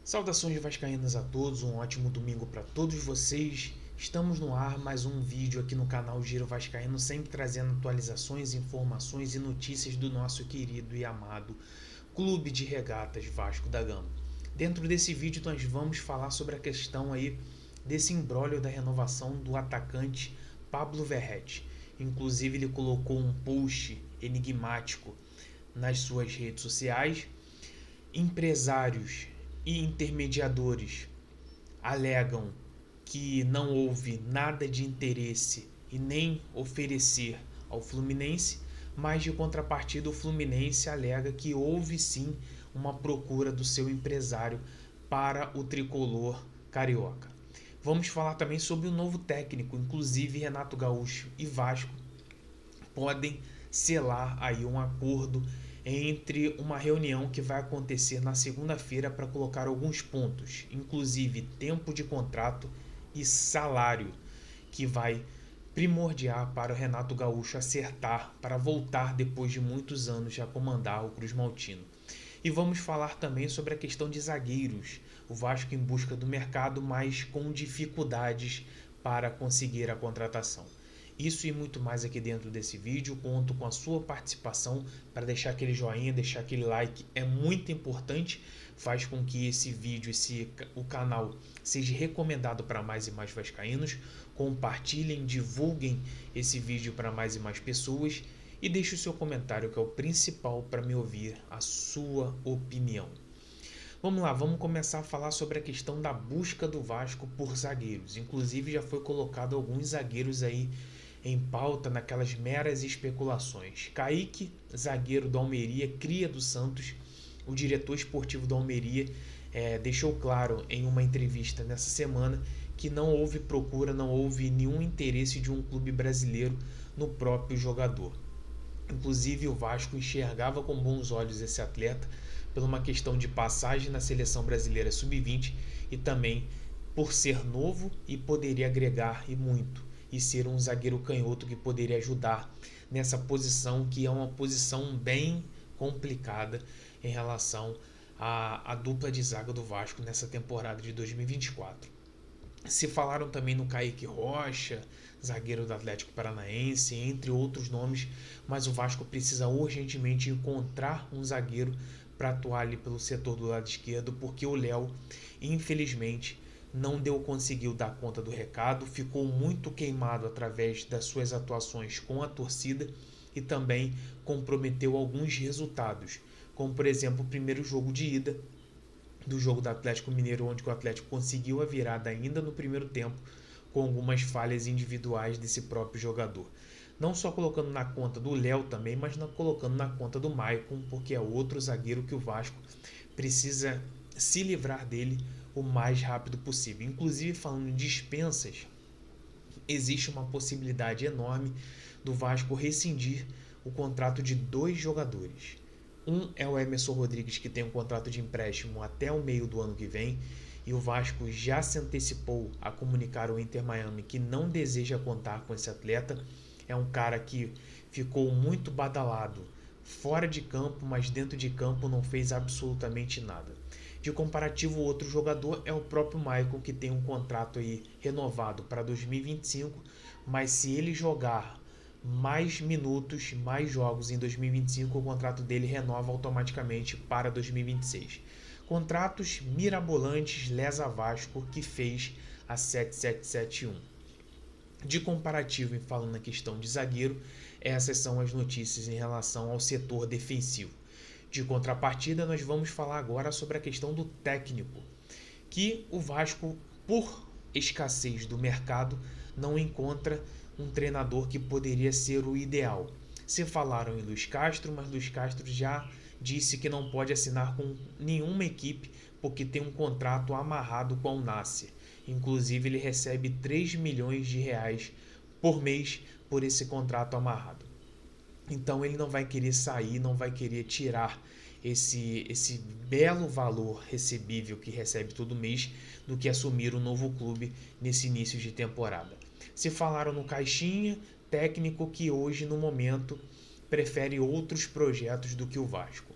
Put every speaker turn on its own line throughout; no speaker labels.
Saudações vascaínas a todos, um ótimo domingo para todos vocês. Estamos no ar mais um vídeo aqui no canal Giro Vascaíno, sempre trazendo atualizações, informações e notícias do nosso querido e amado Clube de Regatas Vasco da Gama. Dentro desse vídeo nós vamos falar sobre a questão aí desse imbróglio da renovação do atacante Pablo Verratti. Inclusive ele colocou um post enigmático nas suas redes sociais. Empresários e intermediadores alegam que não houve nada de interesse e nem oferecer ao Fluminense, mas de contrapartida o Fluminense alega que houve sim uma procura do seu empresário para o tricolor carioca. Vamos falar também sobre o novo técnico, inclusive Renato Gaúcho e Vasco podem selar aí um acordo entre uma reunião que vai acontecer na segunda-feira para colocar alguns pontos, inclusive tempo de contrato e salário, que vai primordial para o Renato Gaúcho acertar para voltar depois de muitos anos a comandar o Cruz Maltino. E vamos falar também sobre a questão de zagueiros. O Vasco em busca do mercado, mas com dificuldades para conseguir a contratação. Isso e muito mais aqui dentro desse vídeo. Conto com a sua participação para deixar aquele joinha, deixar aquele like. É muito importante. Faz com que esse vídeo, o canal, seja recomendado para mais e mais vascaínos. Compartilhem, divulguem esse vídeo para mais e mais pessoas. E deixe o seu comentário, que é o principal para me ouvir a sua opinião. Vamos lá, vamos começar a falar sobre a questão da busca do Vasco por zagueiros. Inclusive já foi colocado alguns zagueiros aí em pauta naquelas meras especulações. Kaique, zagueiro do Almeria, cria do Santos, o diretor esportivo do Almeria deixou claro em uma entrevista nessa semana que não houve procura, não houve nenhum interesse de um clube brasileiro no próprio jogador. Inclusive o Vasco enxergava com bons olhos esse atleta por uma questão de passagem na seleção brasileira sub-20 e também por ser novo e poderia agregar e muito, e ser um zagueiro canhoto que poderia ajudar nessa posição, que é uma posição bem complicada em relação à dupla de zaga do Vasco nessa temporada de 2024. Se falaram também no Kaique Rocha, zagueiro do Atlético Paranaense, entre outros nomes, mas o Vasco precisa urgentemente encontrar um zagueiro para atuar ali pelo setor do lado esquerdo, porque o Léo, infelizmente, não conseguiu dar conta do recado, ficou muito queimado através das suas atuações com a torcida e também comprometeu alguns resultados, como por exemplo o primeiro jogo de ida do jogo do Atlético Mineiro, onde o Atlético conseguiu a virada ainda no primeiro tempo, com algumas falhas individuais desse próprio jogador. Não só colocando na conta do Léo também, mas colocando na conta do Maicon, porque é outro zagueiro que o Vasco precisa se livrar dele o mais rápido possível. Inclusive, falando em dispensas, existe uma possibilidade enorme do Vasco rescindir o contrato de 2 jogadores. Um é o Emerson Rodrigues, que tem um contrato de empréstimo até o meio do ano que vem, e o Vasco já se antecipou a comunicar ao Inter Miami que não deseja contar com esse atleta. É um cara que ficou muito badalado fora de campo, mas dentro de campo não fez absolutamente nada. De comparativo, o outro jogador é o próprio Maicon, que tem um contrato aí renovado para 2025, mas se ele jogar mais minutos, mais jogos em 2025, o contrato dele renova automaticamente para 2026. Contratos mirabolantes lesa Vasco, que fez a 7771. De comparativo, e falando na questão de zagueiro, essas são as notícias em relação ao setor defensivo. De contrapartida, nós vamos falar agora sobre a questão do técnico, que o Vasco, por escassez do mercado, não encontra um treinador que poderia ser o ideal. Se falaram em Luiz Castro, mas Luiz Castro já disse que não pode assinar com nenhuma equipe porque tem um contrato amarrado com o Nasser. Inclusive ele recebe 3 milhões de reais por mês por esse contrato amarrado. Então ele não vai querer sair, não vai querer tirar esse belo valor recebível que recebe todo mês do que assumir um novo clube nesse início de temporada. Se falaram no Caixinha, técnico que hoje no momento prefere outros projetos do que o Vasco.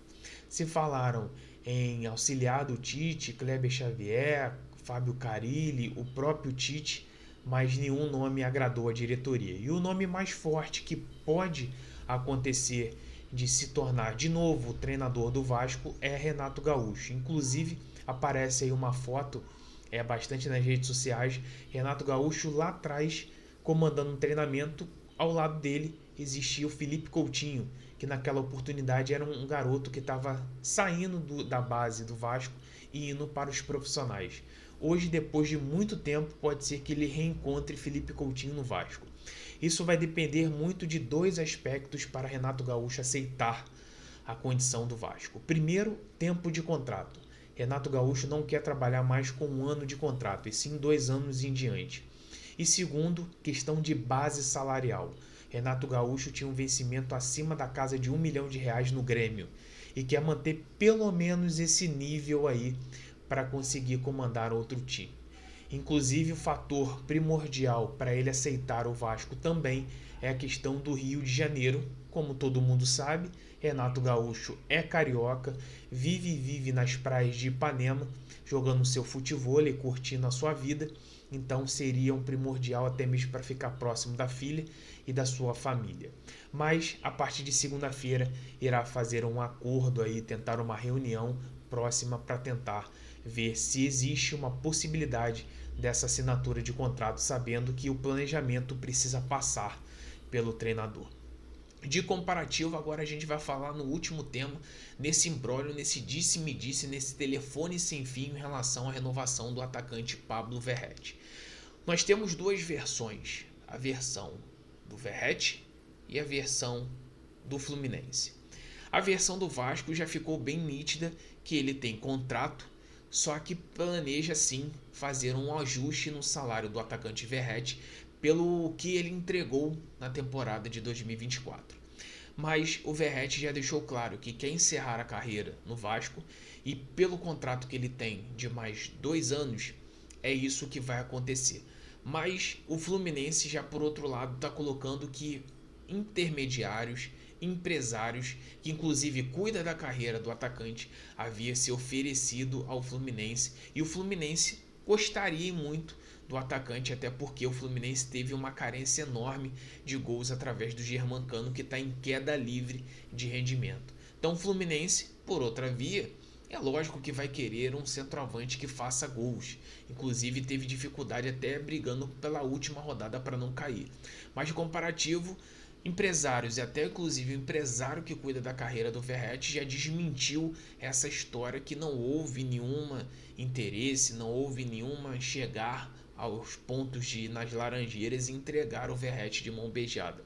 Se falaram em auxiliar do Tite, Kleber Xavier, Fábio Carille, o próprio Tite, mas nenhum nome agradou a diretoria. E o nome mais forte que pode acontecer de se tornar de novo o treinador do Vasco é Renato Gaúcho. Inclusive, aparece aí uma foto, bastante nas redes sociais, Renato Gaúcho lá atrás comandando um treinamento. Ao lado dele existia o Felipe Coutinho, que naquela oportunidade era um garoto que estava saindo da base do Vasco e indo para os profissionais. Hoje, depois de muito tempo, pode ser que ele reencontre Felipe Coutinho no Vasco. Isso vai depender muito de dois aspectos para Renato Gaúcho aceitar a condição do Vasco. Primeiro, tempo de contrato. Renato Gaúcho não quer trabalhar mais com 1 ano de contrato, e sim 2 anos em diante. E segundo, questão de base salarial. Renato Gaúcho tinha um vencimento acima da casa de R$1 milhão no Grêmio e quer manter pelo menos esse nível aí para conseguir comandar outro time. Inclusive, o fator primordial para ele aceitar o Vasco também é a questão do Rio de Janeiro. Como todo mundo sabe, Renato Gaúcho é carioca, vive nas praias de Ipanema, jogando seu futevôlei, curtindo a sua vida. Então seria um primordial até mesmo para ficar próximo da filha e da sua família. Mas a partir de segunda-feira irá fazer um acordo aí, tentar uma reunião próxima para tentar ver se existe uma possibilidade dessa assinatura de contrato, sabendo que o planejamento precisa passar pelo treinador. De comparativo, agora a gente vai falar no último tema, nesse imbróglio, nesse disse-me-disse, nesse telefone sem fim em relação à renovação do atacante Pablo Verratti. Nós temos duas versões, a versão do Verratti e a versão do Fluminense. A versão do Vasco já ficou bem nítida que ele tem contrato, só que planeja sim fazer um ajuste no salário do atacante Verratti pelo que ele entregou na temporada de 2024. Mas o Verratti já deixou claro que quer encerrar a carreira no Vasco e pelo contrato que ele tem de mais 2 anos, é isso que vai acontecer. Mas o Fluminense já por outro lado está colocando que intermediários, empresários, que inclusive cuida da carreira do atacante, havia se oferecido ao Fluminense e o Fluminense gostaria muito do atacante, até porque o Fluminense teve uma carência enorme de gols através do Germancano, que está em queda livre de rendimento. Então o Fluminense, por outra via, é lógico que vai querer um centroavante que faça gols. Inclusive teve dificuldade até brigando pela última rodada para não cair. Mas de comparativo, empresários e até inclusive o empresário que cuida da carreira do Verratti já desmentiu essa história que não houve nenhum interesse, não houve nenhuma chegar aos pontos de ir nas Laranjeiras e entregar o Verratti de mão beijada.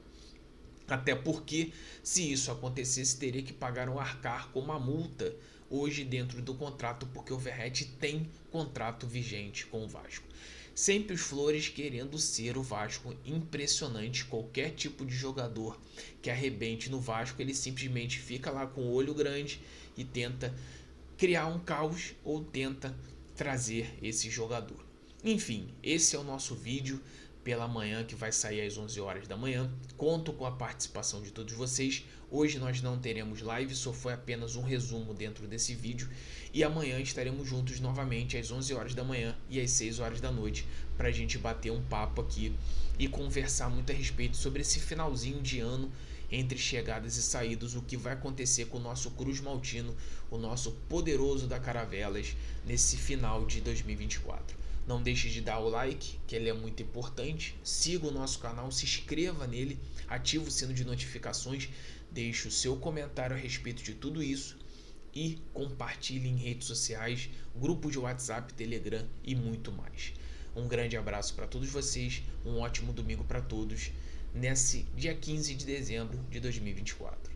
Até porque, se isso acontecesse, teria que pagar um arcar com uma multa hoje dentro do contrato, porque o Verratti tem contrato vigente com o Vasco. Sempre os Flores querendo ser o Vasco, impressionante. Qualquer tipo de jogador que arrebente no Vasco, ele simplesmente fica lá com o olho grande e tenta criar um caos ou tenta trazer esse jogador. Enfim, esse é o nosso vídeo pela manhã, que vai sair às 11 horas da manhã. Conto com a participação de todos vocês. Hoje nós não teremos live, só foi apenas um resumo dentro desse vídeo. E amanhã estaremos juntos novamente às 11 horas da manhã e às 6 horas da noite para a gente bater um papo aqui e conversar muito a respeito sobre esse finalzinho de ano, entre chegadas e saídas, o que vai acontecer com o nosso Cruz Maltino, o nosso poderoso da Caravelas, nesse final de 2024. Não deixe de dar o like, que ele é muito importante. Siga o nosso canal, se inscreva nele, ative o sino de notificações, deixe o seu comentário a respeito de tudo isso e compartilhe em redes sociais, grupos de WhatsApp, Telegram e muito mais. Um grande abraço para todos vocês, um ótimo domingo para todos, nesse dia 15 de dezembro de 2024.